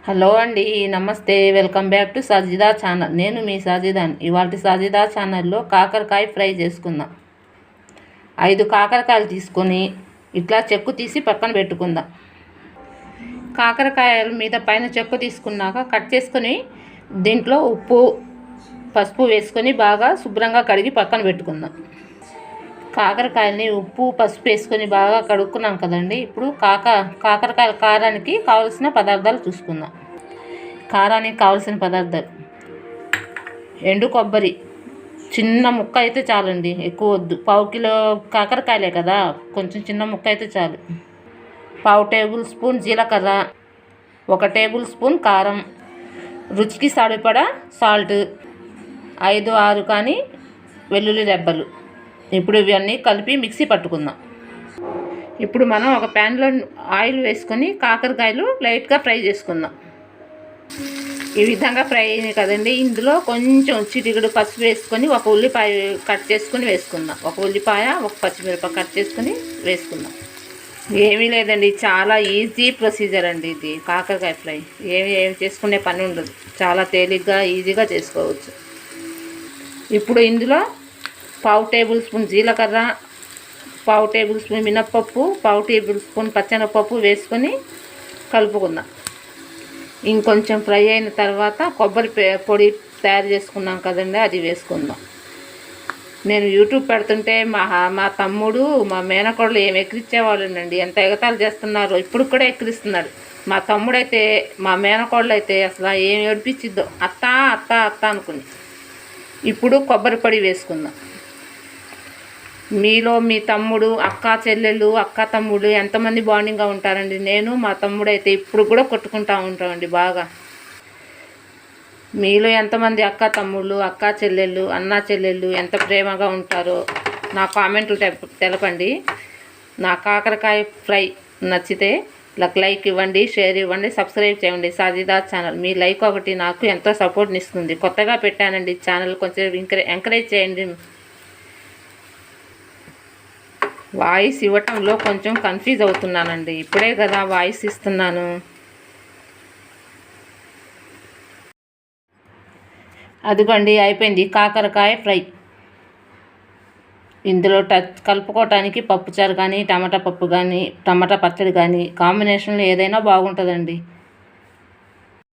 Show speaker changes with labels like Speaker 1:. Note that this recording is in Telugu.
Speaker 1: హలో అండి, నమస్తే. Welcome back to Sajida channel. నేను మీ సాజిదాని. ఇవాళ సాజిదా ఛానల్లో కాకరకాయ ఫ్రై చేసుకుందాం. 5 కాకరకాయలు తీసుకొని ఇట్లా చెక్కు తీసి పక్కన పెట్టుకుందాం. కాకరకాయల మీద పైన చెక్కు తీసుకున్నాక కట్ చేసుకొని దీంట్లో ఉప్పు పసుపు వేసుకొని బాగా శుభ్రంగా కడిగి పక్కన పెట్టుకుందాం. కాకరకాయలని ఉప్పు పసుపు వేసుకొని బాగా కడుక్కున్నాం కదండి. ఇప్పుడు కాకరకాయల కారానికి కావలసిన పదార్థాలు చూసుకుందాం. కారానికి కావలసిన పదార్థాలు: ఎండు కొబ్బరి చిన్న ముక్క అయితే చాలండి, ఎక్కువ వద్దు. 1/2 కిలో కాకరకాయలే కదా, కొంచెం చిన్న ముక్క అయితే చాలు. 1/2 టేబుల్ స్పూన్ జీలకర్ర, 1 టేబుల్ స్పూన్ కారం, రుచికి సరిపడా సాల్ట్, 5-6 కానీ వెల్లుల్లి రెబ్బలు. ఇప్పుడు ఇవన్నీ కలిపి మిక్సీ పట్టుకుందాం. ఇప్పుడు మనం ఒక ప్యాన్లో ఆయిల్ వేసుకొని కాకరకాయలు లైట్గా ఫ్రై చేసుకుందాం. ఈ విధంగా ఫ్రై అయినాయి కదండి. ఇందులో కొంచెం చిటికెడు పసుపు వేసుకొని ఒక ఉల్లిపాయ కట్ చేసుకొని వేసుకుందాం. ఒక ఉల్లిపాయ, ఒక పచ్చిమిరపకాయ కట్ చేసుకొని వేసుకుందాం. ఏమీ లేదండి, చాలా ఈజీ ప్రొసీజర్ అండి ఇది. కాకరకాయ ఫ్రై ఏమి చేసుకునే పని ఉండదు, చాలా తేలిగ్గా ఈజీగా చేసుకోవచ్చు. ఇప్పుడు ఇందులో 1/2 టేబుల్ స్పూన్ జీలకర్ర, 1/2 టేబుల్ స్పూన్ మినప్పప్పు, 1/2 టేబుల్ స్పూన్ పచ్చెనపప్పు వేసుకొని కలుపుకుందాం. ఇంకొంచెం ఫ్రై అయిన తర్వాత కొబ్బరి పొడి తయారు చేసుకున్నాం కదండి, అది వేసుకుందాం. నేను యూట్యూబ్ పెడుతుంటే మా తమ్ముడు మా మేనకోడలు ఏమి ఎక్కిరించేవాళ్ళండి, ఎంత ఎగతాలు చేస్తున్నారు. ఇప్పుడు కూడా ఎక్కిరిస్తున్నాడు. మా తమ్ముడైతే మా మేనకోడలు అయితే అసలు ఏమి ఏడిపించిద్దో, అత్త అత్త అత్త అనుకుని. ఇప్పుడు కొబ్బరి పొడి వేసుకుందాం. మీలో మీ తమ్ముడు, అక్క చెల్లెళ్ళు, అక్క తమ్ముడు ఎంతమంది బాండింగ్గా ఉంటారండి? నేను మా తమ్ముడు అయితే ఇప్పుడు కూడా కొట్టుకుంటూ ఉంటామండి బాగా. మీలో ఎంతమంది అక్క తమ్ముళ్ళు, అక్క చెల్లెళ్ళు, అన్న చెల్లెళ్ళు ఎంత ప్రేమగా ఉంటారో నా కామెంట్లు తెలపండి. నా కాకరకాయ ఫ్రై నచ్చితే లైక్ ఇవ్వండి, షేర్ ఇవ్వండి, సబ్స్క్రైబ్ చేయండి సాజిదా ఛానల్. మీ లైక్ ఒకటి నాకు ఎంతో సపోర్ట్ని ఇస్తుంది. కొత్తగా పెట్టానండి ఛానల్, కొంచెం ఎంకరేజ్ చేయండి. వాయిస్ ఇవ్వటంలో కొంచెం కన్ఫ్యూజ్ అవుతున్నానండి, ఇప్పుడే కదా వాయిస్ ఇస్తున్నాను. అదిగోండి అయిపోయింది కాకరకాయ ఫ్రై. ఇందులో కలుపుకోవటానికి పప్పుచారు కానీ, టమాటా పప్పు కానీ, టమాటా పచ్చడి కానీ కాంబినేషన్లో ఏదైనా బాగుంటుందండి.